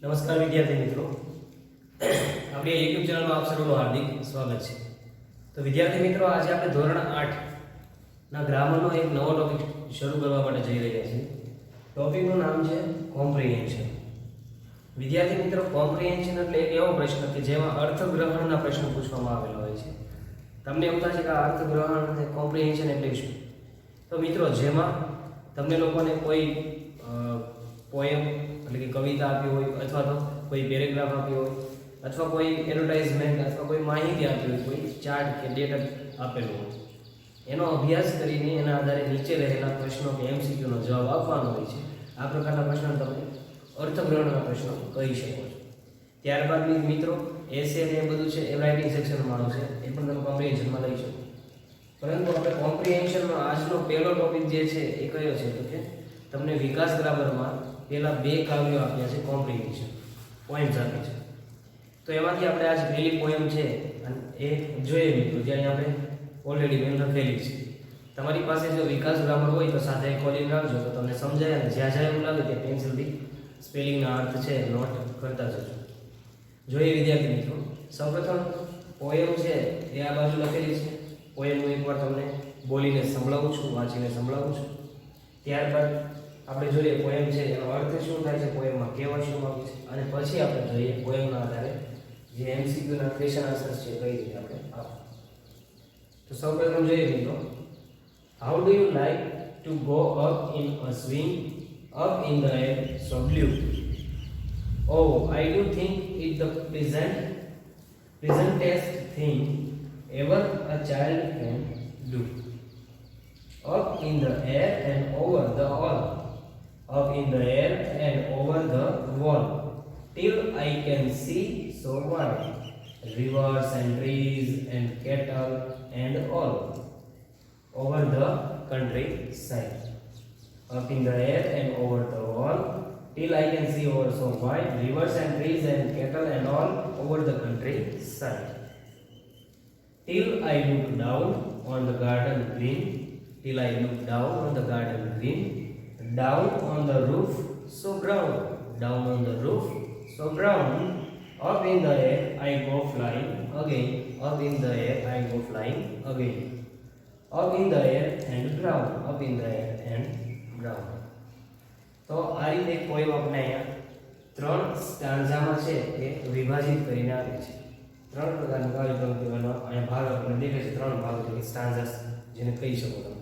નમસ્કાર વિદ્યાર્થી મિત્રો, આપણી યુટ્યુબ ચેનલમાં આપ સર્વનું હાર્દિક સ્વાગત છે. તો વિદ્યાર્થી મિત્રો, આજે આપણે ધોરણ 8 ના ગ્રામરનો એક નવો ટોપિક શરૂ કરવા માટે જઈ રહ્યા છીએ. ટોપિકનું નામ છે કોમ્પ્રિહેન્શન. વિદ્યાર્થી મિત્રો, કોમ્પ્રિહેન્શન એટલે એક એવો પ્રશ્ન કે જેમાં અર્થગ્રહણના પ્રશ્નો પૂછવામાં આવેલા હોય છે. તમને એવું થશે કે આ અર્થગ્રહણ અને કોમ્પ્રિહેન્શન એટલે શું? તો મિત્રો, જેમાં તમને લોકોને કોઈ પોએમ એટલે કે કવિતા આપી હોય, અથવા તો કોઈ પેરેગ્રાફ આપ્યો હોય, અથવા કોઈ એડવર્ટાઇઝમેન્ટ અથવા કોઈ માહિતી આપી હોય, કોઈ ચાર્ટ કે ડેટા આપેલો હોય, એનો અભ્યાસ કરીને એના આધારે નીચે રહેલા પ્રશ્નો કે એમસીક્યુનો જવાબ આપવાનો હોય છે. આ પ્રકારના પ્રશ્નો તમે અર્થગ્રહણના પ્રશ્નો કહી શકો છો. ત્યારબાદ મિત્રો, એસે એ બધું છે એ રાઇટિંગ સેક્શનમાં આવશે, એ પણ તમે કોમ્પ્રિહેન્શનમાં લઈ શકો. પરંતુ આપણે કોમ્પ્રિહેન્શનનો આજનો પહેલો ટોપિક જે છે એ કયો છે તો કે તમને વિકાસ ગ્રામરમાં પહેલા 2 કાવ્યો આપ્યા છે, કોમ્પ્રિહેન્શન પોએમ્સ આપી છે. તો એમાંથી આપણે આજ પહેલી પોએમ છે એ જોઈએ મિત્રો, જ્યાં આપણે ઓલરેડી મેં લખેલી છે. તમારી પાસે જો વિકાસ ગ્રામર હોય તો સાથે ખોલીને રાખજો, તો તમને સમજાય અને જ્યાં જ્યાં એવું લાગે ત્યાં પેન્સિલથી સ્પેલિંગના અર્થ છે નોટ કરતા જજો. જોઈએ વિદ્યાર્થી મિત્રો, સૌપ્રથમ પોએમ છે એ આ બાજુ લખેલી છે. પોએમનું એકવાર તમને બોલીને સંભળાવું છું, વાંચીને સંભળાવું છું. ત્યારબાદ આપણે જોઈએ પોએમ છે એનો અર્થ શું થાય છે, પોએમમાં કેવા શું આવે છે, અને પછી આપણે જોઈએ પોએમના આધારે જે એમસીક્યુના ક્વેશ્ચન આન્સર્સ છે કઈ રીતે આપણે આપવા. તો સૌપ્રથમ જોઈએ મિત્રો, how do you like to go up in a swing up in the air so blue? Oh, I do think it the pleasantest thing ever a child can do. Up in the air and over the wall, up in the air and over the wall, till I can see so wide, rivers and trees and cattle and all, over the countryside. Up in the air and over the wall, till I can see over so wide, rivers and trees and cattle and all, over the countryside. Till I look down on the garden green, till I look down on the garden green, down on the roof so brown, down on the roof so brown, up in the air I go flying again, up in the air I go flying again, up in the air and brown, up in the air and brown. તો આ રીતે poem આપણે અહીંયા 3 સ્ટાન્ઝામાં છે એ વિભાજિત કરીને આપી છે. 3 પ્રકારની કાવ્ય પંક્તિઓનો અહીંયા ભાગ આપણને દેખાય છે, 3 ભાગ એટલે સ્ટાન્ઝાસ જેને કહી શકો તમે.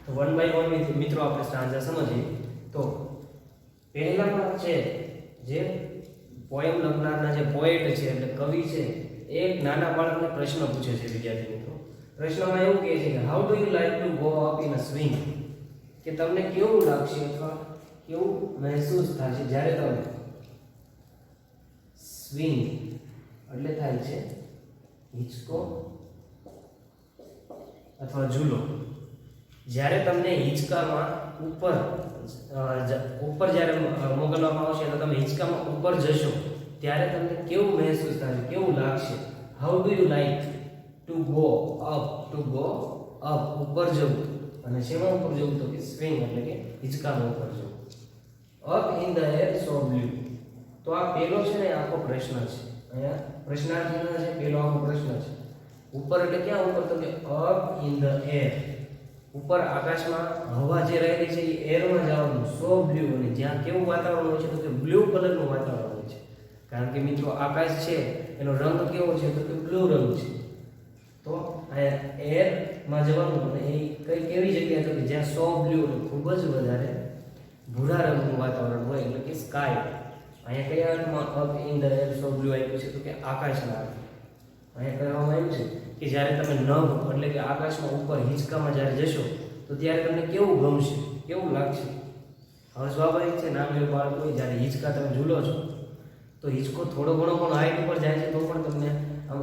તો 1 બાય 1 મિત્રો આપણે સ્ટાન્ઝા સમજીએ. તો પહેલામાં છે જે પોએમ લખનારના જે પોએટ છે એટલે કવિ છે, એ એક નાના બાળકને પ્રશ્ન પૂછે છે વિદ્યાર્થી મિત્રો. પ્રશ્નમાં એવું કહે છે કે how do you like to go up in a swing, કે તમને કેવું લાગશે અથવા કેવું મહેસૂસ થશે જ્યારે તમે સ્વિંગ એટલે થાય છે હિંચકો અથવા ઝૂલો, જ્યારે તમને હિંચકામાં ઉપર જ્યારે મોકલવામાં આવશે તો તમે હિંચકામાં ઉપર જશો ત્યારે તમને કેવું મહેસૂસ થશે, કેવું લાગશે. How do you like to go up, ઉપર જવું. અને શેમાં ઉપર જવું તો કે સ્વિંગ એટલે કે હિંચકામાં ઉપર જવું. Up in the air so blue. તો આ પહેલો છે ને આખો પ્રશ્ન છે, અહીંયા પ્રશ્નાર્થનો છે પહેલો આખો પ્રશ્ન છે. ઉપર એટલે ક્યાં ઉપર તો કે અપ ઇન ધ એર, ઉપર આકાશમાં હવા જે રહેલી છે એ એરમાં જવાનું. સો બ્લુ, અને જ્યાં કેવું વાતાવરણ હોય છે તો કે બ્લુ કલરનું વાતાવરણ હોય છે. કારણ કે મિત્રો આકાશ છે એનો રંગ કેવો છે તો કે બ્લુ રંગ છે. તો અહીંયા એરમાં જવાનું, અને એ કઈ કેવી જગ્યા તો કે જ્યાં સો બ્લુ એટલે ખૂબ જ વધારે ભૂરા રંગનું વાતાવરણ હોય એટલે કે સ્કાય. અહીંયા કયા અર્થમાં up in the air so blue આપ્યું છે તો કે આકાશના અર્થ. અહીંયા કહેવામાં આવ્યું છે કે જ્યારે તમે નભ એટલે કે આકાશમાં ઉપર હિંચકામાં જ્યારે જશો તો ત્યારે તમને કેવું ગમશે, કેવું લાગશે. હવે સ્વાભાવિક છે નાનું બાળક હોય, જ્યારે હિંચકા તમે ઝૂલો છો તો હિંચકો થોડો ઘણો પણ હાઈટ ઉપર જાય છે તો પણ તમને આમ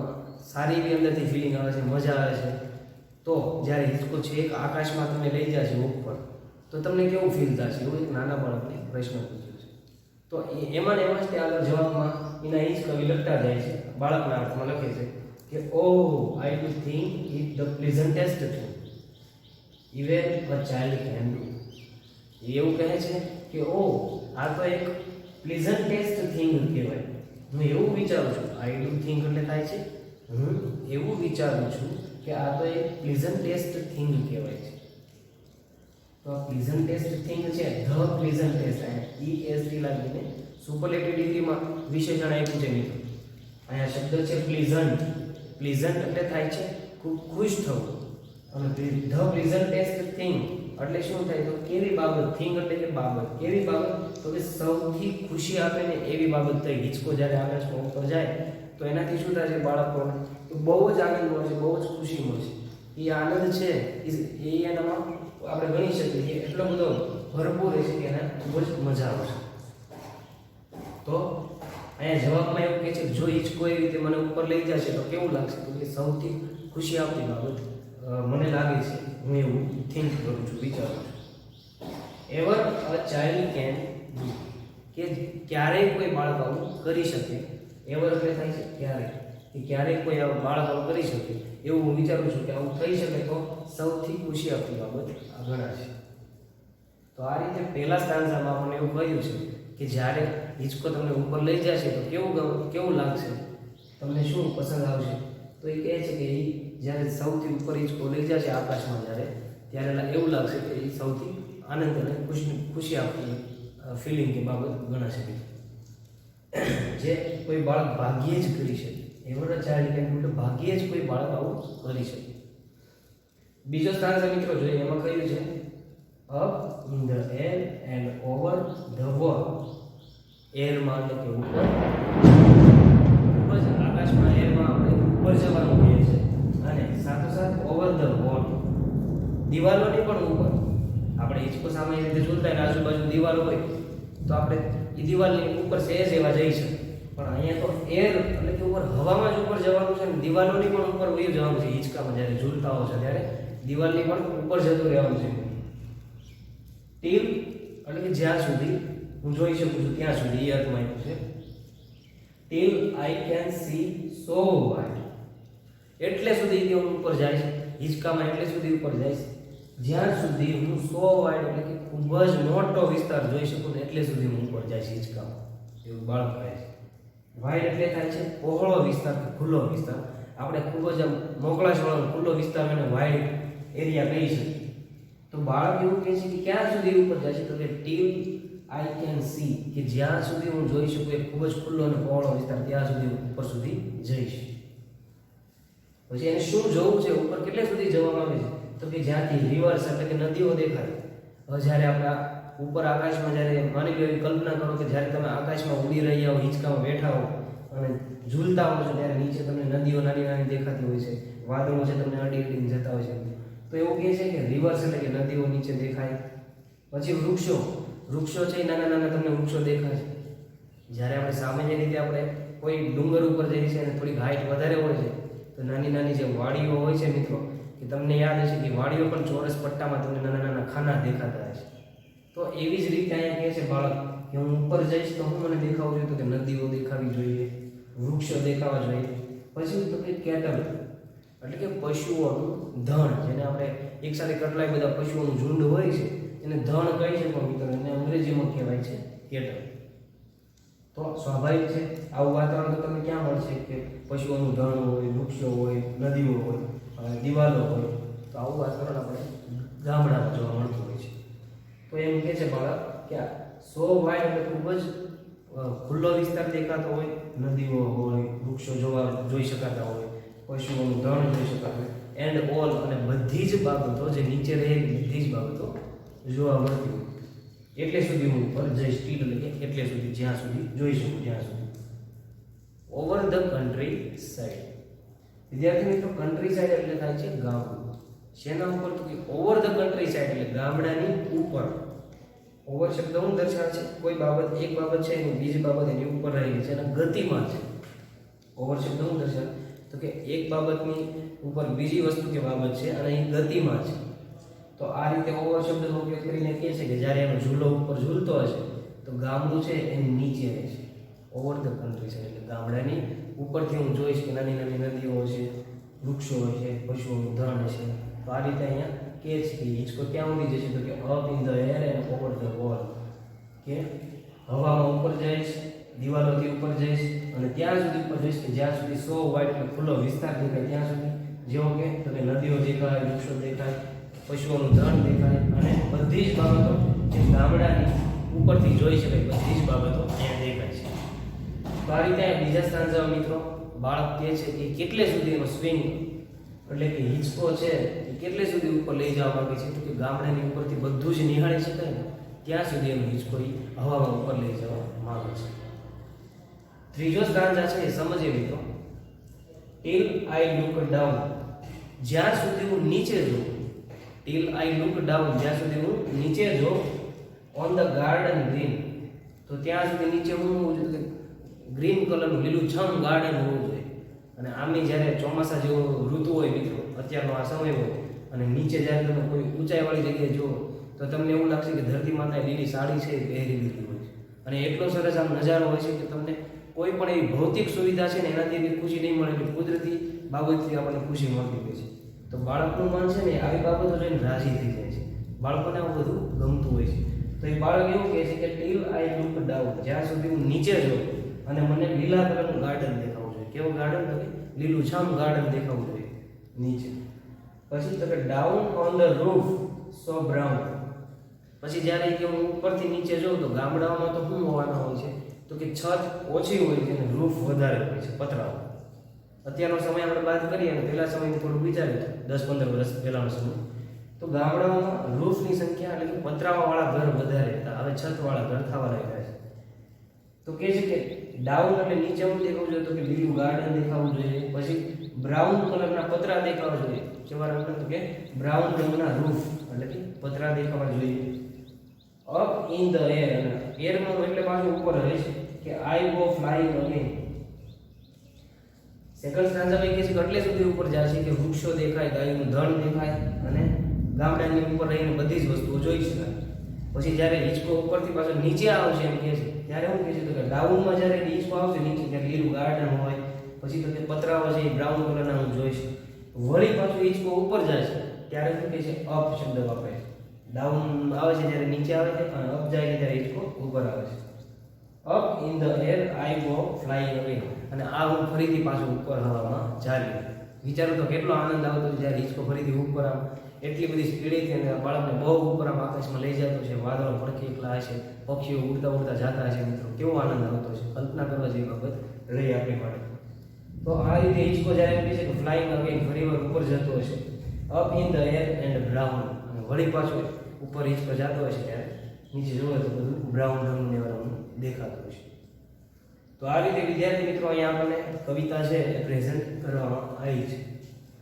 સારી એવી અંદરથી ફિલિંગ આવે છે, મજા આવે છે. તો જ્યારે હિંચકો છે એક આકાશમાં તમે લઈ જશે ઉપર તો તમને કેવું ફીલ થશે, એવું એક નાના બાળકને પ્રશ્ન પૂછ્યો છે. તો એમાં ને એમાં જ તે આગળ જવાબમાં એના હિંચ કવિ લખતા જાય છે, બાળકના અર્થમાં લખે છે કે oh, I do think it the pleasantest thing even a child can do. એવું કહે છે કે ઓ આ તો એક પ્લીઝન્ટેસ્ટ થિંગ કહેવાય. હું એવું વિચારું છું, આઈ ડુ થિંક એટલે થાય છે હું એવું વિચારું છું કે આ તો એક પ્લીઝન્ટેસ્ટ થિંગ કહેવાય છે. તો આ પ્લીઝન્ટેસ્ટ થિંગ છે, ધ પ્લીઝન્ટેસ્ટ, EST લાગીને સુપરલેટિવ ડિગ્રીમાં વિશેષણ આપ્યું છે મિત્રો. અહીંયા શબ્દ છે પ્લીઝન્ટ. પ્લીઝન્ટ એટલે થાય છે ખૂબ ખુશ થવું, અને ધ પ્લીઝન્ટેસ્ટ થિંગ એટલે શું થાય તો કેવી બાબત. થિંગ એટલે કે બાબત. કેવી બાબત તો કે સૌથી ખુશી આપે ને એવી બાબત થઈ. હિંચકો જ્યારે આકાશમાં ઉપર જાય તો એનાથી શું થાય છે બાળકોને તો બહુ જ આનંદ મળશે, બહુ જ ખુશી મળશે. એ આનંદ છે એ એનામાં આપણે ગણી શકીએ કે એટલો બધો ભરપૂર છે કે એને ખૂબ જ મજા આવશે. તો અહીંયા જવાબમાં એવું કહે છે જો હિંચકો એવી રીતે મને ઉપર લઈ જશે તો કેવું લાગશે તો કે સૌથી ખુશી આપતી બાબત મને લાગે છે. હું એવું થિંક કરું છું, વિચારું છું. Ever a child can do, કે ક્યારેય કોઈ બાળક આવું કરી શકે. એવર એટલે થાય છે ક્યારેય, કે ક્યારેય કોઈ આવું બાળક આવું કરી શકે એવું હું વિચારું છું કે આવું થઈ શકે તો સૌથી ખુશી આપતી બાબત આ ગણાશે. તો આ રીતે પહેલા સ્ટાન્ઝામાં આપણને એવું કહ્યું છે કે જ્યારે હિંચકો તમને ઉપર લઈ જશે તો કેવું લાગશે, તમને શું પસંદ આવશે. તો એ કહે છે કે એ જ્યારે સૌથી ઉપર હિંચકો લઈ જશે આકાશમાં ત્યારે એવું લાગશે કે એ સૌથી આનંદ અને ખુશી આપતી ફિલિંગ કે બાબત ગણાશે. જે કોઈ બાળક ભાગ્યે જ કરી શકે. Ever a child can do, ભાગ્યે જ કોઈ બાળક આવું કરી શકે. બીજો સ્ટાન્ઝા મિત્રો જોઈએ, એમાં કહ્યું છે up in the air and over the world. એરમાં એટલે કે ઉપર જ આકાશમાં, એરમાં આપણે ઉપર જવાનું કહીએ છીએ, અને સાથોસાથ ઓવર ધ વર્લ્ડ દિવાલોની પણ ઉપર. આપણે હિંચકો સામાન્ય રીતે ઝૂલતા હોય આજુબાજુ દિવાલો હોય તો આપણે એ દિવાલની ઉપર સહેજ એવા જઈ શકીએ, પણ અહીંયા તો એર એટલે કે ઉપર હવામાં જ ઉપર જવાનું છે, ને દિવાલોની પણ ઉપર વયું જવાનું છે. હિંચકામાં જ્યારે ઝૂલતા હો છો ત્યારે દિવાલની પણ ઉપર જતું રહેવાનું છે. ટીલ એટલે કે જ્યાં સુધી હું જોઈ શકું છું ત્યાં સુધી, એ અર્થમાં આવ્યું છે. Till I can see so wide, એટલે સુધી કે હું ઉપર જઈશ હિંચકામાં, એટલે સુધી ઉપર જઈશ જ્યાં સુધી હું સો વાઇડ એટલે કે ખૂબ જ મોટો વિસ્તાર જોઈ શકું ને એટલે સુધી હું ઉપર જઈશ હિંચકામાં, એવું બાળક કહે છે. વાઇડ એટલે થાય છે પહોળો વિસ્તાર, ખુલ્લો વિસ્તાર. આપણે ખૂબ જ મોકળાશવાળો ખુલ્લો વિસ્તાર અને વાઇડ એરિયા કહી શકીએ. તો બાળક એવું કહે છે કે ક્યાં સુધી ઉપર જાય છે તો કે ટીલ આઈ કેન સી, કે જ્યાં સુધી હું જોઈ શકું એ ખૂબ જ ખુલ્લો અને પહોળો વિસ્તાર, ત્યાં સુધી ઉપર સુધી જઈશ. પછી એને શું જોવું છે, ઉપર કેટલે સુધી જવા માંગે છે તો કે જ્યાંથી રિવર્સ એટલે કે નદીઓ દેખાય. હવે જ્યારે આપણે ઉપર આકાશમાં જ્યારે માની લો એવી કલ્પના કરો કે જ્યારે તમે આકાશમાં ઉડી રહ્યા હો, હિંચકામાં બેઠા હો અને ઝૂલતા હો છો ત્યારે નીચે તમને નદીઓ નાની નાની દેખાતી હોય છે, વાદળો છે તમને અડી અડીને જતા હોય છે. તો એવું કહે છે કે રિવર્સ એટલે કે નદીઓ નીચે દેખાય. પછી વૃક્ષો છે, નાના નાના તમને વૃક્ષો દેખાય છે. જ્યારે આપણે સામાન્ય રીતે આપણે કોઈ ડુંગર ઉપર જઈએ છીએ અને થોડીક હાઈટ વધારે હોય છે તો નાની નાની જે વાડીઓ હોય છે મિત્રો, કે તમને યાદ હશે કે વાડીઓ પણ ચોરસ પટ્ટામાં તમને નાના નાના ખાના દેખાતા હશે. તો એવી જ રીતે અહીંયા કહે છે બાળક કે હું ઉપર જઈશ તો હું મને દેખાવું જોઈએ તો કે નદીઓ દેખાવી જોઈએ, વૃક્ષો દેખાવા જોઈએ. પછી તો કે કેટલ એટલે કે પશુઓનું ધણ, જેને આપણે એક સાથે કેટલાય બધા પશુઓનું ઝુંડ હોય છે એને ધણ કહી છે, પણ મિત્રો એને અંગ્રેજીમાં કહેવાય છે કેટલ. તો સ્વાભાવિક છે આવું વાતાવરણ તો તમને ક્યાં મળશે કે પશુઓનું ધણ હોય, વૃક્ષો હોય, નદીઓ હોય, દિવાલો હોય. તો આવું વાતાવરણ આપણે ગામડામાં જોવા મળતું હોય છે. તો એમ કહે છે બાળક કે સો વાઇડ એટલે ખૂબ જ ખુલ્લો વિસ્તાર દેખાતો હોય, નદીઓ હોય, વૃક્ષો જોઈ શકાતા હોય, પશુઓનું ધણ જોઈ શકાતું હોય, એન્ડ ઓલ અને બધી જ બાબતો જે નીચે રહેલી બધી જ બાબતો જોવા મળતી હોય. એટલે સુધી હું ઉપર જઈશ, ટીલ એટલે કે એટલે સુધી, જ્યાં સુધી જોઈ શકું ત્યાં સુધી. Over the country side. વિદ્યાર્થી મિત્રો કન્ટ્રી સાઇડ એટલે થાય છે ગામડું. શેના ઉપર તો કે ઓવર ધ કન્ટ્રી સાઇડ એટલે ગામડાની ઉપર. ઓવર શબ્દ હું દર્શાવે છે કોઈ બાબત, એક બાબત છે એની બીજી બાબત એની ઉપર રહેલી છે અને ગતિમાં છે. ઓવર શબ્દ હું દર્શાવે તો કે એક બાબતની ઉપર બીજી વસ્તુ કે બાબત છે અને એ ગતિમાં છે. તો આ રીતે ઓવર શબ્દનો ઉપયોગ કરીને કહે છે કે જ્યારે એનો ઝૂલો ઉપર ઝૂલતો હશે તો ગામડું છે એની નીચે રહેશે. ઓવર ધ કન્ટ્રી સાઇડ એટલે ગામડાની ઉપરથી હું જોઈશ કે નાની નાની નદીઓ છે, વૃક્ષો છે, પશુઓનું ધણ છે. તો આ રીતે અહીંયા કહે છે કે હિંચકો ક્યાં ઉડી જશે તો કે up in the air and over the world, કે હવામાં ઉપર જઈશ, દિવાલોથી ઉપર જઈશ અને ત્યાં સુધી ઉપર જઈશ કે જ્યાં સુધી 100 વાઇડ એટલે ખુલ્લો વિસ્તાર દેખાય ત્યાં સુધી. જેવો કે તમે નદીઓ દેખાય, વૃક્ષો દેખાય, પશુઓનું ધન દેખાય અને બધી જ બાબતો જે ગામડાની ઉપરથી જોઈ શકાય બધી જ બાબતો અહીંયા દેખાય છે. તો આ રીતે બીજા સ્થાન જાઓ મિત્રો. બાળક કહે છે કે કેટલે સુધી એનો સ્વિંગ એટલે કે હિંચકો છે એ કેટલે સુધી ઉપર લઈ જવા માંગે છે, તો કે ગામડાની ઉપરથી બધું જ નિહાળી શકાય ને ત્યાં સુધી એનો હિંચકો એ હવામાં ઉપર લઈ જવા માંગે છે. ત્રીજો સ્ટાન્ઝા છે એ સમજીએ મિત્રો. ટીલ આઈ લુક ડાઉન, જ્યાં સુધી હું નીચે જોઉં, ટીલ આઈ લુક ડાઉન, જ્યાં સુધી હું નીચે જોઉં, ઓન ધ ગાર્ડન ગ્રીન, તો ત્યાં સુધી નીચે હું ગ્રીન કલરનું લીલુંછમ ગાર્ડન હોવું જોઈએ. અને આમની જ્યારે ચોમાસા જેવો ઋતુ હોય મિત્રો, અત્યારનો આ સમય હોય અને નીચે જ્યારે તમે કોઈ ઊંચાઈવાળી જગ્યાએ જુઓ તો તમને એવું લાગશે કે ધરતી માતાએ લીલી સાડી છે એ પહેરી લીધી હોય છે. અને એટલો સરસ આમ નજારો હોય છે કે તમને કોઈ પણ એવી ભૌતિક સુવિધા છે ને એનાથી એવી ખુશી નહીં મળે, એટલે કુદરતી બાબતથી આપણને ખુશી મળતી હોય છે. તો બાળકનું મન છે ને આવી બાબતો જોઈને રાજી થઈ જાય છે. બાળકોને આવું બધું ગમતું હોય છે. તો એ બાળક એવું કહે છે કે ટીલ આઈ લુક ડાઉન, જ્યાં સુધી હું નીચે જોઉં અને મને લીલા કલરનું ગાર્ડન દેખાવું જોઈએ. કેવું ગાર્ડન? તો કે લીલુંછમ ગાર્ડન દેખાવું જોઈએ નીચે. પછી તો કે down on the roof so brown, પછી જ્યારે કે હું ઉપરથી નીચે જોઉં તો ગામડાઓમાં તો શું હોવાના હોય છે, તો કે છત ઓછી હોય છે અને રૂફ વધારે હોય છે, પતરાઓ. અત્યારનો સમય આપણે વાત કરીએ અને પહેલા સમયનું થોડું વિચારીએ 10-15 વર્ષ પહેલાનો સમય, તો ગામડાઓમાં રૂફની સંખ્યા એટલે કે પતરાવાળા ઘર વધારે હતા, હવે છતવાળા ઘર થવા લાગ્યા છે. તો કહે છે કે ડાઉન એટલે નીચે હું દેખાવું જોઈએ, તો કે લીલું ગાર્ડન દેખાવું જોઈએ. પછી બ્રાઉન કલરના પતરા દેખાવા જોઈએ. કેવા રંગના? તો કે બ્રાઉન રંગના રૂફ એટલે કે પતરા દેખાવા જોઈએ. અપ ઇન ધ એર, એરમાં એટલે પાછું ઉપર રહે છે કે I go flying again. Second stanza કહે છે કે એટલે સુધી ઉપર જાય છે કે વૃક્ષો દેખાય, ગાયનું ધણ દેખાય અને ગામડાની ઉપર રહીને બધી જ વસ્તુઓ જોઈ શકાય. પછી જ્યારે હિંચકો ઉપરથી પાછો નીચે આવશે એમ કહે છે ત્યારે શું કહે છે, તો કે ડાઉનમાં જ્યારે હિંચકો આવશે નીચે ત્યારે લીલું ગાર્ડન હોય, પછી તો તે પતરાઓ છે એ બ્રાઉન કલરના હું જોઈશ. વળી પાછું હિંચકો ઉપર જાય છે ત્યારે શું કહે છે, અપ શબ્દ વાપરે છે. ડાઉન આવે છે ત્યારે નીચે આવે છે અને અપ જાય છે ત્યારે હિંચકો ઉપર આવે છે. Up in the air I go flying અવે, અને આ હું ફરીથી પાછો ઉપર હવામાં ચાલ્યો. વિચારો તો કેટલો આનંદ આવતો જ્યારે હિંચકો ફરીથી ઉપર આમ એટલી બધી સ્પીડેથી અને બાળકને બહુ ઉપર આમ આકાશમાં લઈ જતો છે, વાદળો પડખે એકલા હશે, પક્ષીઓ ઉડતા ઉડતા જતા હશે. મિત્રો કેવો આનંદ આવતો છે, કલ્પના કરવા જેવી બાબત રહી આપણી માટે. તો આ રીતે હિંચકો જ્યારે એમ કહે છે કે ફ્લાઇંગ અગેન, ફરીવાર ઉપર જતો હશે. Up in the air and brown, અને વળી પાછો ઉપર હિંચકો જતો હશે ત્યારે નીચે જોવે તો બધું બ્રાઉન રંગનું એવા રંગનું દેખાતું હશે. તો આ રીતે વિદ્યાર્થી મિત્રો અહીંયા આપણને કવિતા છે એ પ્રેઝન્ટ કરવામાં આવી છે.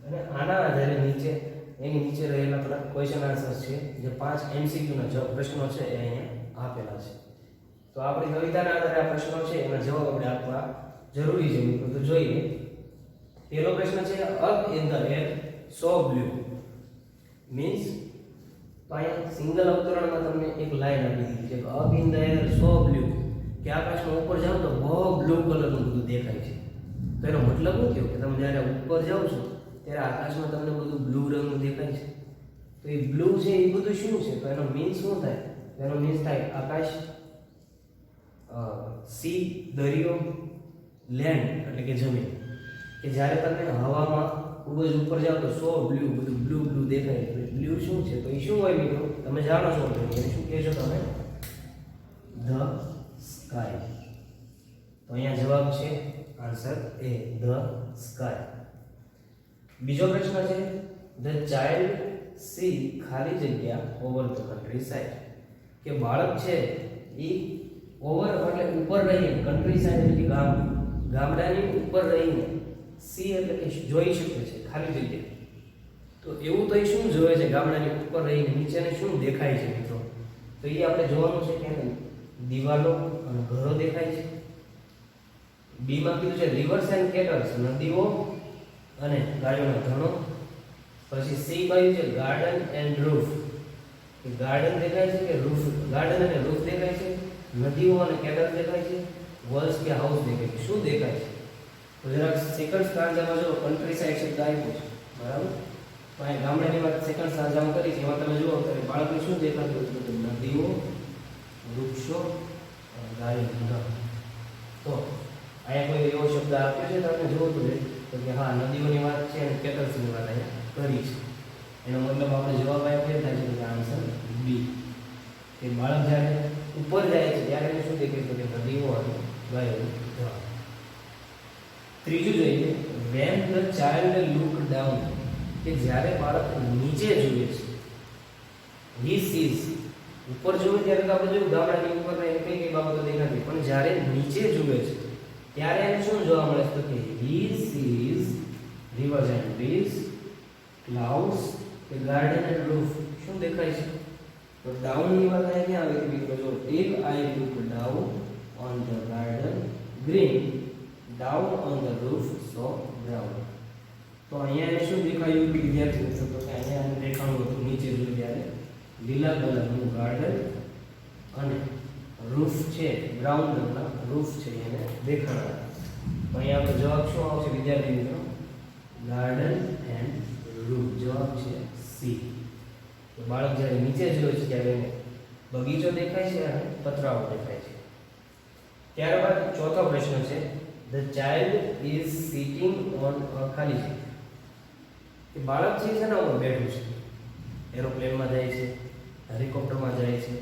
અને આના આધારે નીચે એની નીચે રહેલા થોડા ક્વેશ્ચન આન્સર્સ છે, જે 5 MCQના પ્રશ્નો છે એ અહીંયા આપેલા છે. તો આપણી કવિતાના આધારે આ પ્રશ્નો છે એના જવાબ આપણે આપવા જરૂરી છે મિત્રો. તો જોઈએ. પહેલો પ્રશ્ન છે up in the air so blue means, તો અહીંયા સિંગલ અવતરણમાં તમને એક લાઈન આપી દીધી છે કે up in the air so blue, કે આકાશમાં ઉપર જાઓ તો બહુ બ્લુ કલરનું બધું દેખાય છે. તો એનો મતલબ શું થયો કે તમે જ્યારે ઉપર જાઓ છો ત્યારે આકાશમાં તમને બધું બ્લુ રંગનું દેખાય છે. તો એ બ્લુ છે એ બધું શું છે? તો એનો મીન્સ શું થાય? એનો મીન્સ થાય આકાશ, સી દરિયો, લેન્ડ એટલે કે જમીન. કે જ્યારે તમે હવામાં ખૂબ જ ઉપર જાઓ તો સો બ્લુ, બધું બ્લુ બ્લુ દેખાય. બ્લુ શું છે? તો એ શું હોય મિત્રો? તમે જાણો છો તો એને શું કહેશો તમે? The sky. તો અહીંયા જવાબ છે આન્સર એ, ધ સ્કાય. બીજો પ્રશ્ન છે ધ ચાઇલ્ડ સી ખાલી જગ્યા ઓવર ધ કન્ટ્રી સાઇડ, કે બાળક છે એ ઓવર એટલે ઉપર રહીને, કન્ટ્રી સાઇડ એટલે ગામડાની ઉપર રહીને, સી એટલે કે જોઈ શકે છે ખાલી જગ્યા. તો એવું તો એ શું જોવે છે ગામડાની ઉપર રહીને? નીચેને શું દેખાય છે મિત્રો? તો એ આપણે જોવાનું છે કે દિવાલો અને ઘરો દેખાય છે. બી માં કીધું છે રિવર્સ એન્ડ કેટલ્સ, નદીઓ અને ગાયોના ધણો. પછી સી કહ્યું છે ગાર્ડન એન્ડ રૂફ, ગાર્ડન દેખાય છે કે રૂફ, ગાર્ડન અને રૂફ દેખાય છે, નદીઓ અને કેટલ દેખાય છે, વોલ્સ કે હાઉસ દેખાય છે. શું દેખાય છે? તો જરાક સેકન્ડ સ્ટાન્ઝામાં જો કન્ટ્રી સાઇડ શબ્દ આવ્યો છે, બરાબર? તો અહીં ગામડાની વાત સેકન્ડ સ્ટાન્ઝામાં કરી છે, એમાં તમે જુઓ તો બાળકને શું દેખાતું હતું? નદીઓ, વૃક્ષો, ગાય. તો અહીંયા કોઈ એવો શબ્દ આપ્યો છે તમને જોવું જોઈએ તો કે હા નદીઓની વાત છે અને કેટલ્સની વાત અહીંયા કરી છે. એનો મતલબ આપણે જવાબ આપ્યો થાય છે કે આન્સર બી. કે બાળક જ્યારે ઉપર જાય છે ત્યારે એને શું દેખાય તો કે નદીઓ અને ગાયો. ત્રીજું જોઈએ when the child look down કે જ્યારે બાળક નીચે જુએ છે. he sees ઉપર જુએ ત્યારે તો આપણે જોયું ગામડાની ઉપર ને કઈ કઈ બાબતો દેખાતી પણ જ્યારે નીચે જુએ છે ત્યારે એને શું જોવા મળે છે તો કે he sees rivers and trees, clouds, a garden and roof. શું દેખાય છે તો ડાઉન ની વાત અહીંયા ક્યાં આવે છે મિત્રો જો till I look down on the garden green, down on the roof so brown. તો અહીંયા એને શું દેખાયું કે વિદ્યાર્થી મિત્રો તો કે અહીંયા એને દેખાણું હતું નીચે જોયું ત્યારે લીલા કલરનું ગાર્ડન અને રૂફ છે બ્રાઉન રંગના રૂફ છે એને દેખાણા. તો અહીંયા આપણો જવાબ શું આવશે વિદ્યાર્થી મિત્રો ગાર્ડન એન્ડ રૂફ. જવાબ છે સી. તો બાળક જ્યારે નીચે જોવે છે ત્યારે એને બગીચો દેખાય છે અને પતરાઓ દેખાય છે. ત્યારબાદ ચોથો પ્રશ્ન છે the child is sitting on a ખાલી સીટ. કે બાળક છે શેના ઉપર બેઠું છે એરોપ્લેનમાં જાય છે હેલિકોપ્ટરમાં જાય છે.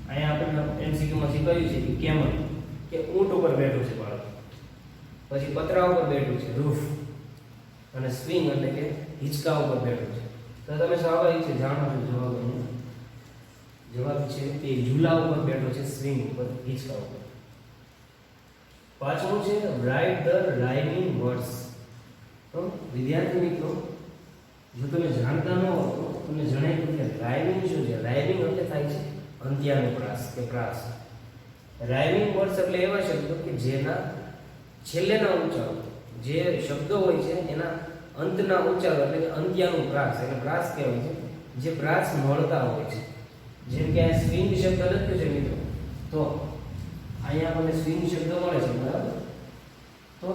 અહીંયા આપણે એમસીક્યુમાં શીખવ્યું છે કે કેમલ કે ઊંટ ઉપર બેઠું છે બાળક. પછી પતરા ઉપર બેઠું છે રૂફ અને સ્વિંગ એટલે કે હિંચકા ઉપર બેઠું છે. તો તમે સ્વાભાવિક છે જાણો છો જવાબ છે કે ઝૂલા ઉપર બેઠો છે સ્વિંગ ઉપર હિંચકા ઉપર. પાંચમું છે રાઇટ ધ રાઇમિંગ વર્ડ્સ. તો વિદ્યાર્થી મિત્રો જો તમે જાણતા ન હો તો તમને જણાવ્યું કે રાઇમિંગ શું છે. રાઇમિંગ એટલે થાય છે અંત્યાનુપ્રાસ કે પ્રાસ. રાઇમિંગ વર્ડ્સ એટલે એવા શબ્દો કે જેના છેલ્લેના ઉચ્ચારો જે શબ્દો હોય છે એના અંતના ઉચ્ચારો એટલે કે અંત્યાનુપ્રાસ એટલે પ્રાસ કહેવાય છે જે પ્રાસ મળતા હોય છે. જેમ કે આ સ્વિંગ શબ્દ લખ્યો છે મિત્રો તો અહીંયા આપણને સ્વિંગ શબ્દ મળે છે બરાબર. તો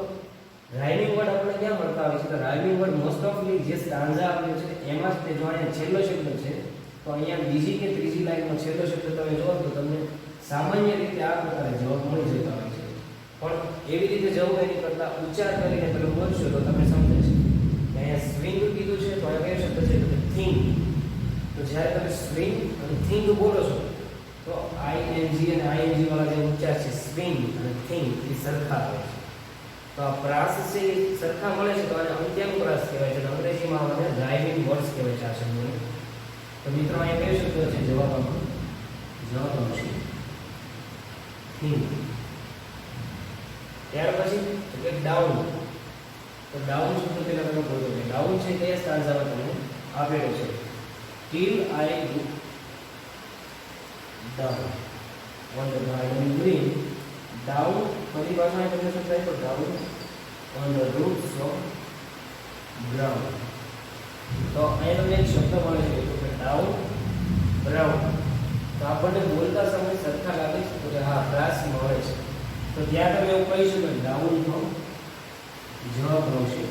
રાઇમિંગ વર્ડ આપણે ક્યાં મળતા હોય છે તો રાઇમિંગ વર્ડ મોસ્ટ ઓફલી જે સ્ટાન્ઝા આપ્યો છે એમાં જ તે જો અહીંયા છેલ્લો શબ્દ છે તો અહીંયા બીજી કે ત્રીજી લાઈનમાં છેલ્લો શબ્દ તમે જોવો તો તમને સામાન્ય રીતે આ પ્રકારે જવાબ મળી જતા હોય છે. પણ એવી રીતે જવું એની કરતાં ઉચ્ચાર કરીને તમે બોલશો તો તમે સમજે છે કે અહીંયા સ્વિંગ કીધું છે તો અહીંયા કયો શબ્દ છે તો થિંક. તો જ્યારે તમે સ્વિંગ અને થિંક બોલો છો તો આઈએનજી અને આઈએનજી વાળા જે ઉચ્ચાર છે સ્વિંગ અને થિંક એ સરખા આવે છે. તો આ પ્રાસ છે એ સરખા મળે છે તો આને અંત્યાનુપ્રાસ કહેવાય છે. અંગ્રેજીમાં આને રાઇમિંગ વર્ડ્સ કહેવાય છે આ શબ્દોને. તો મિત્રો અહીંયા કયો શબ્દ છે જવાબ આવશે થિંક. ત્યાર પછી કે ડાઉન. તો ડાઉન શબ્દ પહેલા તમે બોલો કે ડાઉન છે કયા સ્ટાન્ઝામાં તમને આપેલો છે till I look down on the garden green, down ફરી ભાષામાં તમને સમજાય તો down on the roots of brown. તો અહીંયા તમને એક શબ્દ મળે છે તો કે ડાઉન બ્રાઉન. તો આપણને બોલતા સમય સરખા લાગે છે તો કે હા પ્રાસ મળે છે. તો ત્યાં તમે એવું કહી શકો ડાઉન નો જવાબ આવશે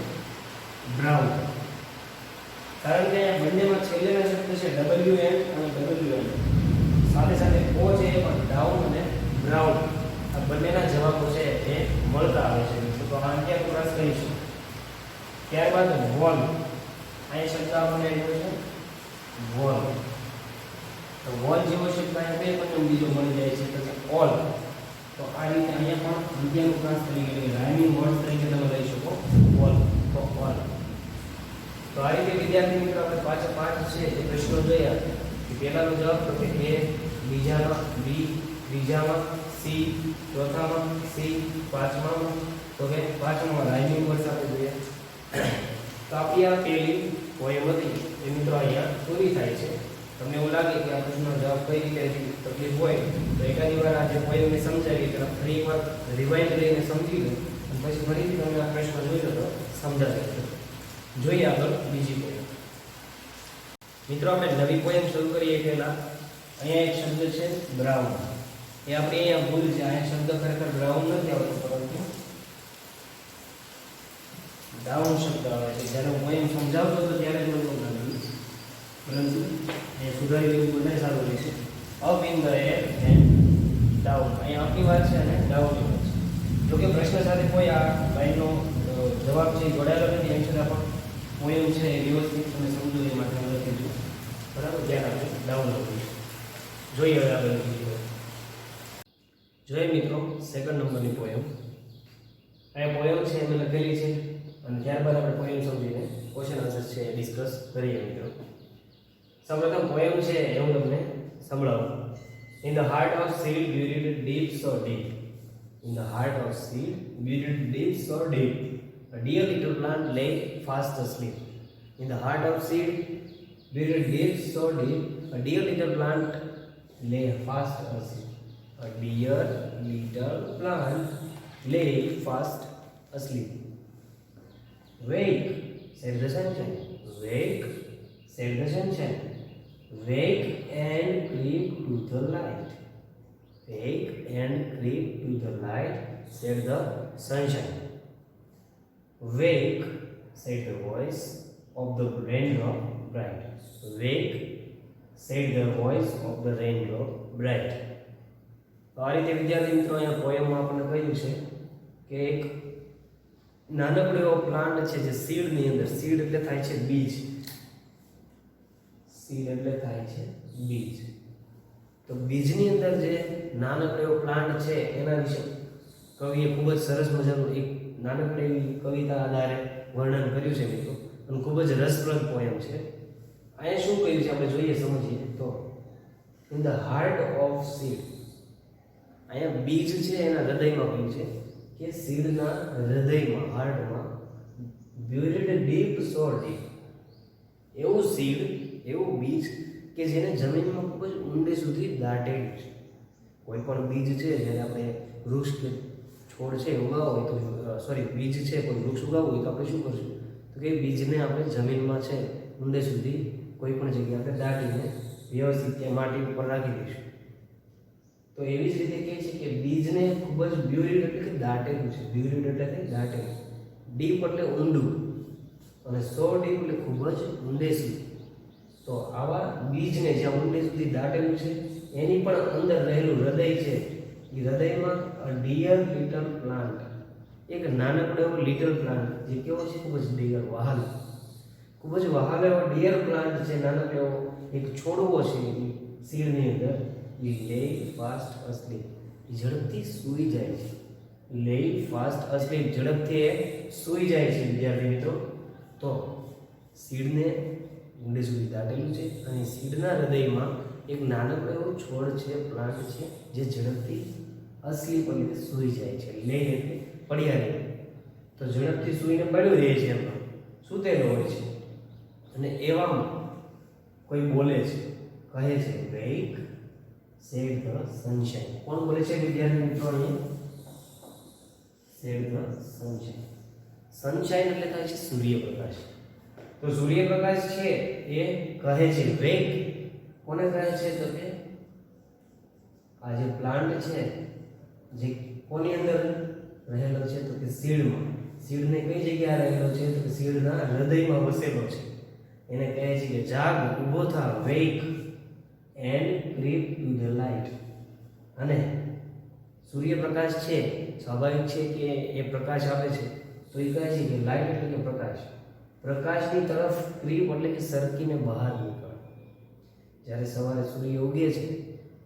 બ્રાઉન. કારણ કે અહીંયા બંનેમાં છેલ્લેના શબ્દ છે WN અને WN સાથે સાથે O છે એ પણ ડાઉન અને બ્રાઉન આ બંનેના જવાબો છે એ મળતા આવે છે. તો આ અંત્યાનુપ્રાસ કહીશું. ત્યારબાદ વોલ. અહીંયા શબ્દ આપણને આવ્યો છે વોલ. તો વોલ જેવો શબ્દ અહીંયા બે પણ બીજો મળી જાય છે તો કે ઓલ. તો આ રીતે અહીંયા પણ અંત્યાનુપ્રાસ તરીકે રાઇમિંગ વર્ડ તરીકે તમે લઈ શકો વોલ. તો ઓલ. તો આ રીતે વિદ્યાર્થી મિત્રો આપણે પાછા પાંચ છે એ પ્રશ્નો જોયા કે પહેલાનો જવાબ તો કે A, બીજામાં B, ત્રીજામાં C, ચોથામાં C, પાંચમામાં તો કે પાંચમામાં રાઇમિંગ વર્ડ્સ આપણે જોયા. તો આપણી આ પહેલી પોએમ હતી એ મિત્રો અહીંયા પૂરી થાય છે. તમને એવું લાગે કે આ પ્રશ્નનો જવાબ કઈ રીતે તકલીફ હોય તો એકાદી વાર આ જે પોએમને સમજાવી કે ફરી એકવાર રિવાઇન્ડ કરીને સમજી લો અને પછી ફરીથી તમે આ પ્રશ્ન જોઈ લો તો સમજાશે. જોઈએ આગળ બીજી પોએમ. મિત્રો આપણે નવી પોએમ શરૂ કરીએ પહેલા અહીંયા એક શબ્દ છે બ્રાઉન. એ આપણે અહીંયા ભૂલ છે. અહીંયા શબ્દ ખરેખર બ્રાઉન નથી આવતો પરંતુ ડાઉન શબ્દ આવે છે. જ્યારે હું પોએમ સમજાવતો હતો ત્યારે જ મને લાગ્યું પરંતુ એ સુધારી લેવું વધારે સારું રહેશે. Up in the air and down. અહીંયા અપની વાત છે અને ડાઉનની વાત છે. જો કે પ્રશ્ન સાથે કોઈ આ લાઈનનો જવાબ છે એ જોડાયેલો નથી, એમ છતાં પણ પોયમ છે એ વ્યવસ્થિત તમે સમજો એ માટે હું લખી દઉં. બરાબર, ધ્યાન આપજો. ડાઉન લખીશું. જોઈએ હવે આગળ બીજું. જોઈએ મિત્રો સેકન્ડ નંબરની પોયમ. અહીંયા પોયમ છે એમ લખેલી છે અને ત્યારબાદ આપણે પોયમ સમજીને ક્વેશ્ચન આન્સર છે ડિસ્કસ કરીએ મિત્રો. સૌપ્રથમ પોયમ છે એ હું તમને સંભળાવું. In the heart of seed buried deep so deep. In the heart of seed buried deep so deep. A dear little plant lay fast asleep. In the heart of seed buried deep so deep. A dear little plant lay fast asleep. A dear little plant lay fast asleep. Wake, said the sunshine. Wake, said the sunshine. Wake and creep to the light. Wake and creep to the light, said the sunshine. Wake, said the voice of the raindrop bright. Wake, said the voice of the raindrop bright. તો આ રીતે વિદ્યાર્થી મિત્રો અહીંયા પોયમમાં આપણને કહ્યું છે કે એક નાનકડો એવો પ્લાન્ટ છે જે સીડની અંદર, સીડ એટલે થાય છે બીજ, સીડ એટલે થાય છે બીજ. તો બીજની અંદર જે નાનકડો એવો પ્લાન્ટ છે એના વિશે કવિએ ખૂબ જ સરસ મજાનું એક નાનકડી એવી કવિતા આધારે વર્ણન કર્યું છે મિત્રો, અને ખૂબ જ રસપ્રદ પોયમ છે. અહીંયા શું કહ્યું છે આપણે જોઈએ, સમજીએ. તો in the heart of seed, અહીંયા બીજ છે એના હૃદયમાં કહ્યું છે કે સીડના હૃદયમાં, હાર્ટમાં, બ્યુરિડ ડીપ સો ડીપ, એવું સીડ, એવું બીજ કે જેને જમીનમાં ખૂબ જ ઊંડે સુધી દાટેલું છે. કોઈ પણ બીજ છે જ્યારે આપણે વૃક્ષ કે છોડ છે ઉગાવો હોય તો બીજ છે કોઈ વૃક્ષ ઉગાવવું હોય તો આપણે શું કરશું, તો કે બીજને આપણે જમીનમાં છે ઊંડે સુધી કોઈ પણ જગ્યાએ આપણે દાટીને વ્યવસ્થિત ત્યાં માટી ઉપર રાખી દઈશું. તો એવી જ રીતે કહે છે કે બીજને ખૂબ જ બ્યુરિડ એટલે કે દાટેલું છે. બ્યુરિડ એટલે કે દાટેલું, ડીપ એટલે ઊંડું, અને સો ડીપ એટલે ખૂબ જ ઊંડે સુધી. તો આવા બીજને જ્યાં ઊંડે સુધી દાટેલું છે એની પણ અંદર રહેલું હૃદય છે, એ હૃદયમાં અ ડિયર લિટલ પ્લાન્ટ, એક નાનકડો એવો લિટલ પ્લાન્ટ જે કેવો છે, ખૂબ જ ડિયર, વહાલ, ખૂબ જ વહાલ એવો ડિયર પ્લાન્ટ છે, નાનકડો એવો એક છોડવો છે સીડની અંદર. એ લે ફાસ્ટ અસ્લીપ, ઝડપથી સૂઈ જાય છે. લે ફાસ્ટ અસ્લીપ, ઝડપથી એ સૂઈ જાય છે વિદ્યાર્થી મિત્રો. તો સીડને ઊંડે સુધી દાટેલું છે અને સીડના હૃદયમાં એક નાનકડો એવો છોડ છે, પ્લાન્ટ છે, જે ઝડપથી અસ્લીપ એટલે કે સૂઈ જાય છે. લે એટલે પડ્યા રહે, તો ઝડપથી સૂઈને પડ્યું રહે છે, એમાં સૂતેલો હોય છે. અને એવામાં કોઈ બોલે છે, કહે છે વેક સેડ ધ સનશાઇન. કોણ બોલે છે વિદ્યાર્થી મિત્રો? Sad the sunshine. સનશાઇન એટલે થાય છે સૂર્યપ્રકાશ. તો સૂર્યપ્રકાશ છે એ કહે છે વેક. કોને કહે છે? તો કે આ જે પ્લાન્ટ છે જે કોની અંદર રહેલો છે? તો કે સીડમાં. સીડને કઈ જગ્યાએ રહેલો છે? તો કે સીડના હૃદયમાં વસેલો છે. એને કહે છે કે જાગ, ઊભો થા, wake and creep to the light. અને સૂર્યપ્રકાશ છે સ્વાભાવિક છે કે એ પ્રકાશ આપે છે, તો એ કહે છે કે લાઇટ એટલે કે પ્રકાશ, પ્રકાશની તરફ ક્રીપ એટલે કે સરકીને બહાર નીકળ. જ્યારે સવારે સૂર્ય ઉગે છે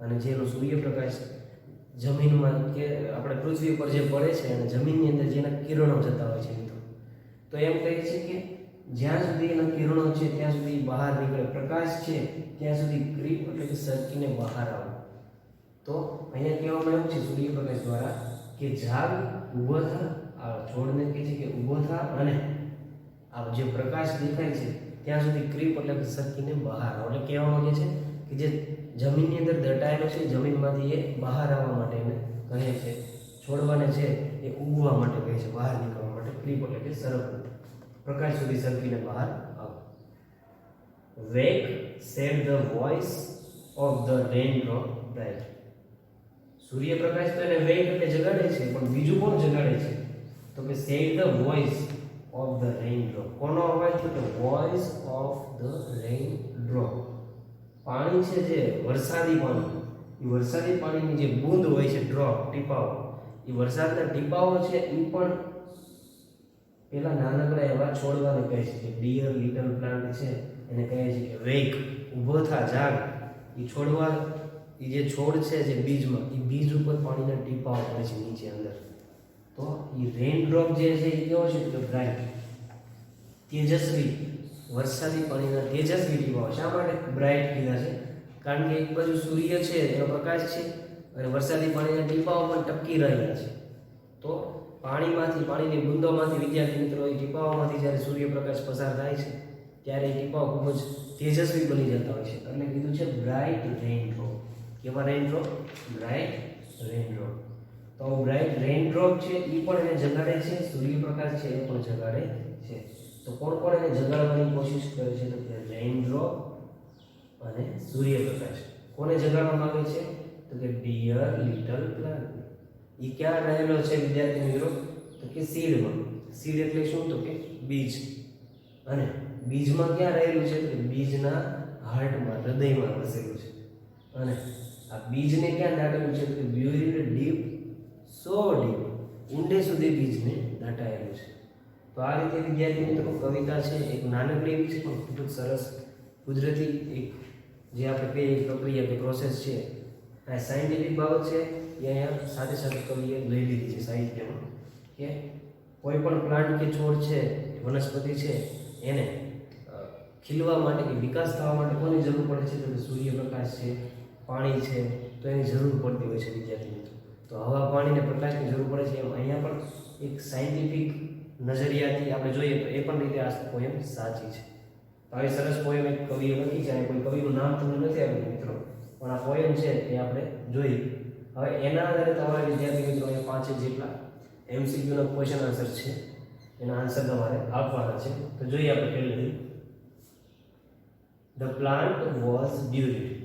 અને જેનો સૂર્યપ્રકાશ જમીનમાં કે આપણે પૃથ્વી પર જે પડે છે અને જમીનની અંદર જેના કિરણો જતા હોય છે મિત્રો, તો એમ કહે છે કે જ્યાં સુધી એના કિરણો છે ત્યાં સુધી બહાર નીકળે, પ્રકાશ છે ત્યાં સુધી ક્રીપ એટલે કે સરકીને બહાર આવે. તો અહીંયા કહેવામાં આવ્યું છે સૂર્યપ્રકાશ દ્વારા કે જાગ, ઊભો થા. આ છોડને કહે છે કે ઊભો થા અને આ જે પ્રકાશ દેખાય છે ત્યાં સુધી ક્રીપ એટલે કે સરકીને બહાર આવે. એટલે કહેવા માંગે છે કે જે જમીનની અંદર દટાયેલો છે જમીનમાંથી એ બહાર આવવા માટે એને કહે છે. છોડવાને છે એ ઉગવા માટે કહે છે, બહાર નીકળવા માટે. ક્રીપ એટલે કે સરકવું, પ્રકાશ સુધી સરકીને બહાર આવો. Wake said the voice of the raindrop bright. સૂર્યપ્રકાશ તો એને વેક એટલે જગાડે છે, પણ બીજું કોણ જગાડે છે? તો કે said the voice of the raindrop. કોનો અવાજ? તો કે વોઇસ ઓફ ધ રેનડ્રોપ. પાણી છે જે વરસાદી પાણી, એ વરસાદી પાણીની જે બૂંદ હોય છે, ડ્રોપ, ટીપાઓ, એ વરસાદના ટીપાઓ છે એ પણ પેલા નાનકડા એવા છોડવાને કહે છે કે ડિયર લિટલ પ્લાન્ટ છે, એને કહે છે કે વેક, ઊભો થા, જાગ. એ છોડવા, એ જે છોડ છે જે બીજમાં, એ બીજ ઉપર પાણીના ટીપાઓ પડે છે નીચે અંદર. તો એ રેન ડ્રોપ જે છે એ કેવો છે તો બ્રાઇટ, તેજસ્વી, વરસાદી પાણીના તેજસ્વી ટીપાઓ. શા માટે બ્રાઇટ કીધા છે? કારણ કે એક બાજુ સૂર્ય છે એનો પ્રકાશ છે અને વરસાદી પાણીના ટીપાઓ પણ ટપકી રહ્યા છે. તો પાણીમાંથી, પાણીની બૂંદોમાંથી, વિદ્યાર્થી મિત્રો, એ ટીપાઓમાંથી જ્યારે સૂર્યપ્રકાશ પસાર થાય છે ત્યારે એ ટીપાઓ ખૂબ જ તેજસ્વી બની જતા હોય છે. એટલે કીધું છે બ્રાઇટ રેન ડ્રોપ. કેવા રેન ડ્રોપ? બ્રાઇટ રેન ડ્રોપ. તો બ્રાઇટ રેન ડ્રોપ છે એ પણ એને જગાડે છે, સૂર્યપ્રકાશ છે એ પણ જગાડે છે. તો કોણ કોણ એને જગાડવાની કોશિશ કરે છે? તો કે રેન ડ્રોપ અને સૂર્યપ્રકાશ. કોને જગાડવા માંગે છે? તો કે ડિયર લિટલ પ્લાન્ટ. એ ક્યાં રહેલો છે વિદ્યાર્થી મિત્રો? તો કે સીડમાં. સીડ એટલે શું? તો કે બીજ. અને બીજમાં ક્યાં રહેલું છે? તો બીજના હાર્ટમાં, હૃદયમાં વસેલું છે. અને આ બીજને ક્યાં દાટેલું છે? તો બ્યુરીડ ડીપ, સો ડીપ, ઊંડે સુધી બીજને દાટાયેલું છે. તો આ રીતે વિદ્યાર્થી મિત્રો કવિતા છે એક નાનકડી એવી છે પણ ખૂબ જ સરસ કુદરતી એક જે આપણે કહીએ પ્રક્રિયા કે પ્રોસેસ છે, આ સાયન્ટિફિક બાબત છે એ અહીંયા સાથે સાથે કવિએ લઈ લીધી છે સાહિત્યમાં કે કોઈ પણ પ્લાન્ટ કે છોડ છે, વનસ્પતિ છે, એને ખીલવા માટે કે વિકાસ થવા માટે કોની જરૂર પડે છે? તો સૂર્યપ્રકાશ છે, પાણી છે, તો એની જરૂર પડતી હોય છે વિદ્યાર્થી મિત્રો. તો હવા, પાણી ને પ્રકાશની જરૂર પડે છે. એમ અહીંયા પણ એક સાયન્ટિફિક નજરિયાથી આપણે જોઈએ તો એ પણ રીતે આ પોએમ સાચી છે. તો આવી સરસ પોએમ એક કવિએ લખી છે. કોઈ કવિનું નામ તમને નથી આવ્યું મિત્રો, પણ આ પોએમ છે એ આપણે જોઈ. હવે એના આધારે તમારે વિદ્યાર્થી મિત્રો અહીંયા 5 જેટલા MCQના ક્વેશ્ચન આન્સર છે, એના આન્સર તમારે આપવાના છે. તો જોઈએ આપણે પહેલેથી. The plant was buried.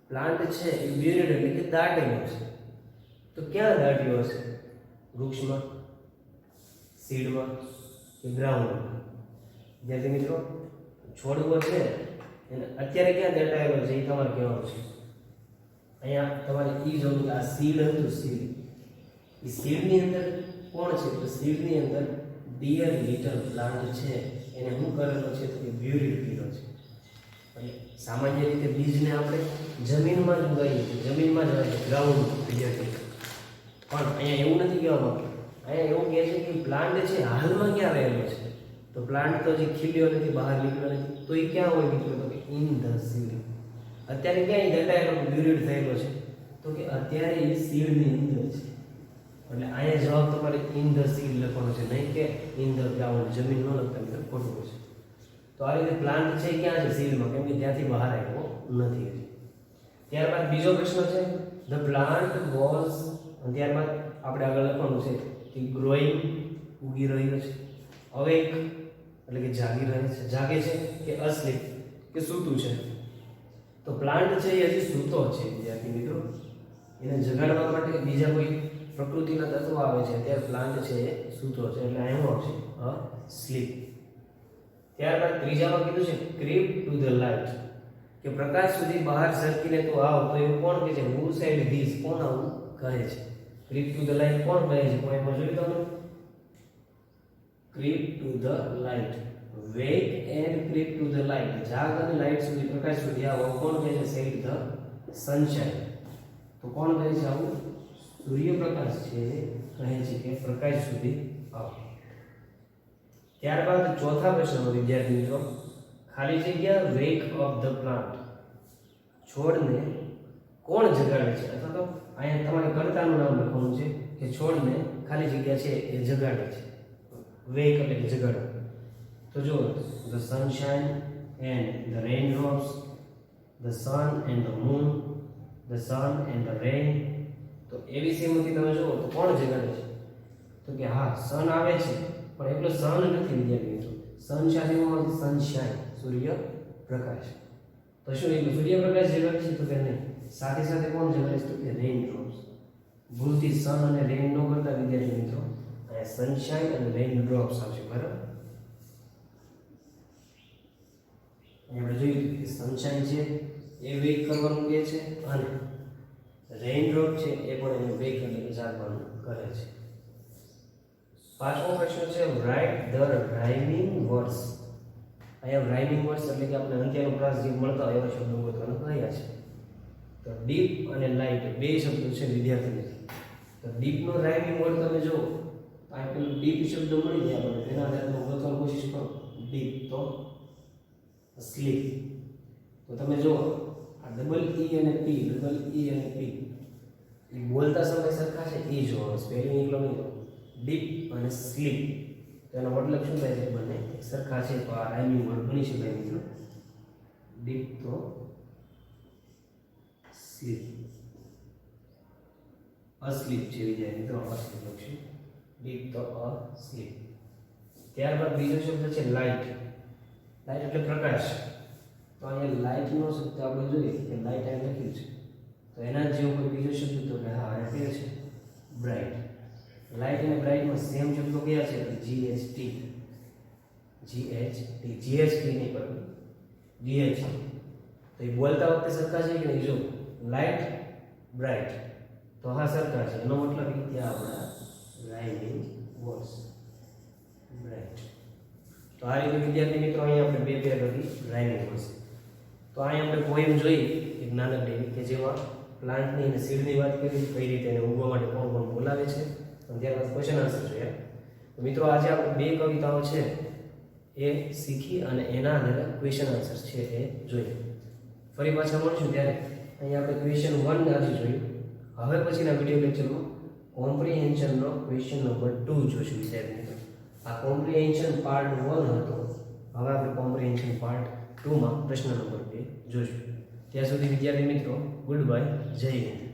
Plant છે એ બ્યુરીડ એટલે કે દાટેલો છે. તો ક્યાં દાટ્યો હશે? વૃક્ષમાં, સીડમાં કે ગ્રાઉન્ડમાં? વિદ્યાર્થી મિત્રો છોડવો છે એને અત્યારે ક્યાં દાટાયેલો છે એ તમારે કહેવાનું છે. અહીંયા તમારે એ જોવું કે આ સીડ હતું, સીડ, એ સીડની અંદર કોણ છે? તો સીડની અંદર ડિયર લિટલ પ્લાન્ટ છે એને શું કરેલો છે? તો બ્યુરીડ કર્યો છે. એટલે સામાન્ય રીતે બીજને આપણે જમીનમાં જ ઉગાડીએ છીએ, જમીનમાં જ આવે છે, ગ્રાઉન્ડ વિદ્યાર્થી. પણ અહીંયા એવું નથી કહેવા માંગતું. અહીંયા એવું કહે છે કે પ્લાન્ટ છે હાલમાં ક્યાં રહેલો છે? તો પ્લાન્ટ તો જે ખીલ્યો નથી, બહાર નીકળ્યો નથી, તો એ ક્યાં હોય મિત્રો? તો કે ઇન ધ સીડ. અત્યારે ક્યાં દટાયેલો, બ્યુરીડ થયેલો છે? તો કે અત્યારે એ સીડની અંદર છે. એટલે અહીંયા જવાબ તમારે ઇન ધ સીડ લખવાનો છે, નહીં કે ઇન ધ ગ્રાઉન્ડ. જમીન ન લખતા મિત્રો, ખોટું છે. તો આ રીતે પ્લાન્ટ છે ક્યાં છે? સીડમાં, કેમ કે ત્યાંથી બહાર આવ્યો નથી. ત્યારબાદ બીજો પ્રશ્ન છે ધ પ્લાન્ટ વોઝ, ત્યારબાદ આપણે આગળ લખવાનું છે કે ગ્રોઈંગ, ઉગી રહ્યો છે, અવેક એટલે કે જાગી રહે છે, જાગે છે, કે અસ્લીપ કે સૂતું છે? તો પ્લાન્ટ છે એ હજી સૂતો છે વિદ્યાર્થી મિત્રો. એને જગાડવા માટે બીજા કોઈ પ્રકૃતિના તત્વો આવે છે ત્યારે પ્લાન્ટ છે એ સૂતો છે, એટલે એનું આવશે સ્લીપ. ત્યારબાદ ત્રીજામાં કીધું છે ક્રીપ ટુ ધ લાઇટ, કે પ્રકાશ સુધી બહાર સરકીને તું આવ. તો એવું કોણ કહે છે? Who said this? કોણ આવું કહે છે? ક્રીપ ટુ ધ લાઇટ કોણ કહે છે? પોઈન્ટમાં જોઈ તમે. Creep to the light, wake and creep to the light, જાગ અને લાઇટ સુધી, પ્રકાશ સુધી આવો. કોણ કહે છે? Said the sunshine. તો કોણ કહે છે આવું? સૂર્યપ્રકાશ છે કહે છે કે પ્રકાશ સુધી આવો. ત્યારબાદ ચોથા પ્રશ્નમાં વિદ્યાર્થી મિત્રો ખાલી જગ્યા વેક ઓફ ધ પ્લાન્ટ, છોડને કોણ જગાડે છે? અથવા તો અહીંયા તમારે કર્તાનું નામ લખવાનું છે કે છોડને ખાલી જગ્યા છે એ જગાડે છે. વેક એટલે કે જગાડવું. તો જો the sunshine and the rain drops, the sun and the moon, the sun and the rain. તો એબીસીમાંથી તમે જુઓ તો કોણ જગાડે છે? તો કે હા, સન આવે છે પણ એટલો સન નથી વિદ્યાર્થી મિત્રો. સન સાથે સનશાઇન, સૂર્ય પ્રકાશ. તો શું એટલે સૂર્યપ્રકાશ જગાડે છે? તો કે નહીં. સાથે સાથે કોણ જગાડે છે? તો કે રેન ડ્રોપ્સ. ભૂલથી સન અને રેન નો કરતા વિદ્યાર્થી મિત્રો, અહીંયા સનશાઇન અને રેન ડ્રોપ્સ આવશે. બરાબર, આપણે જોયું કે સનશાઇન છે એ વેક કરવાનું કહે છે અને રેઇનડ્રોપ છે એ પણ એનું વેગ એટલે કે ઝાકવાનું કહે છે. પાંચમો પ્રશ્ન છે રાઇટ ધ રાઇમિંગ વર્ડ્સ. અહીંયા રાઇમિંગ વર્ડ્સ એટલે કે આપણે અંત્યનો પ્રાસ જે મળતા હોય એવા શબ્દો ગોતવાના કહ્યા છે. તો ડીપ અને લાઇટ બે શબ્દો છે વિદ્યાર્થી મિત્રો. તો ડીપનો રાઇમિંગ વર્ડ તમે જો આ પેલું ડીપ શબ્દ મળી જાય આપણે તેના આધારે તમે ગોતવાની કોશિશ કરો. ડીપ તો સ્લીપ. તો તમે જો આ ડબલ ઈ અને પી એ બોલતા સમય સરખા છે એ જોવાનું. સ્પેલિંગ એટલો નહીં ડીપ અને સ્લીપ તેનો મતલબ શું થાય છે બંને સરખા છે. તો આ રાઇમિંગ વર્ડ બની શકાય મિત્રો. ડીપ તો સ્લીપ. અસ્લીપ છે વિદ્યાર્થી મિત્રો અસ્લીપ લખશું. ડીપ તો અસ્લીપ. ત્યારબાદ બીજો શબ્દ છે લાઇટ. લાઇટ એટલે પ્રકાશ. તો અહીંયા લાઇટનો શબ્દ આપણે જોઈએ કે લાઇટ અહીં લખ્યું છે તો એના જેવો કોઈ બીજો શબ્દ તો કે હા એ કયો છે બ્રાઇટ. લાઇટ અને બ્રાઇટમાં સેમ શબ્દો કયા છે જીએચટી. નહીં પણ GH. તો એ બોલતા વખતે સરખા છે કે નહીં જો લાઇટ બ્રાઇટ તો હા સરખા છે. એનો મતલબ કે ત્યાં આપણા રાઇમિંગ વર્ડ્સ બ્રાઇટ. તો આ રીતે વિદ્યાર્થી મિત્રો અહીંયા આપણે બે પેર લખી રાઇમિંગ વર્ડ્સ. તો અહીંયા આપણે પોએમ જોઈ એક નાનકડી કે જેમાં પ્લાન્ટની અને સીડની વાત કરી કઈ રીતે એને ઉગવા માટે કોણ કોણ બોલાવે છે અને ત્યારબાદ ક્વેશ્ચન આન્સર જોયા. તો મિત્રો આજે આપણે બે કવિતાઓ છે એ શીખી અને એના આધારે ક્વેશ્ચન આન્સર છે એ જોઈએ. ફરી પાછા મળશું ત્યારે અહીંયા આપણે ક્વેશ્ચન 1 આજે જોયું. હવે પછીના વિડીયો લેક્ચરમાં કોમ્પ્રિહેન્શનનો ક્વેશ્ચન નંબર 2 જોઈશું વિદ્યાર્થી મિત્રો. આ કોમ્પ્રિહેન્શન પાર્ટ 1 હતો. હવે આપણે કોમ્પ્રિહેન્શન પાર્ટ 2 માં પ્રશ્ન નંબર 2 જોઈશું. ત્યાં સુધી વિદ્યાર્થી મિત્રો ગુડ બાય, જય હિન્દ.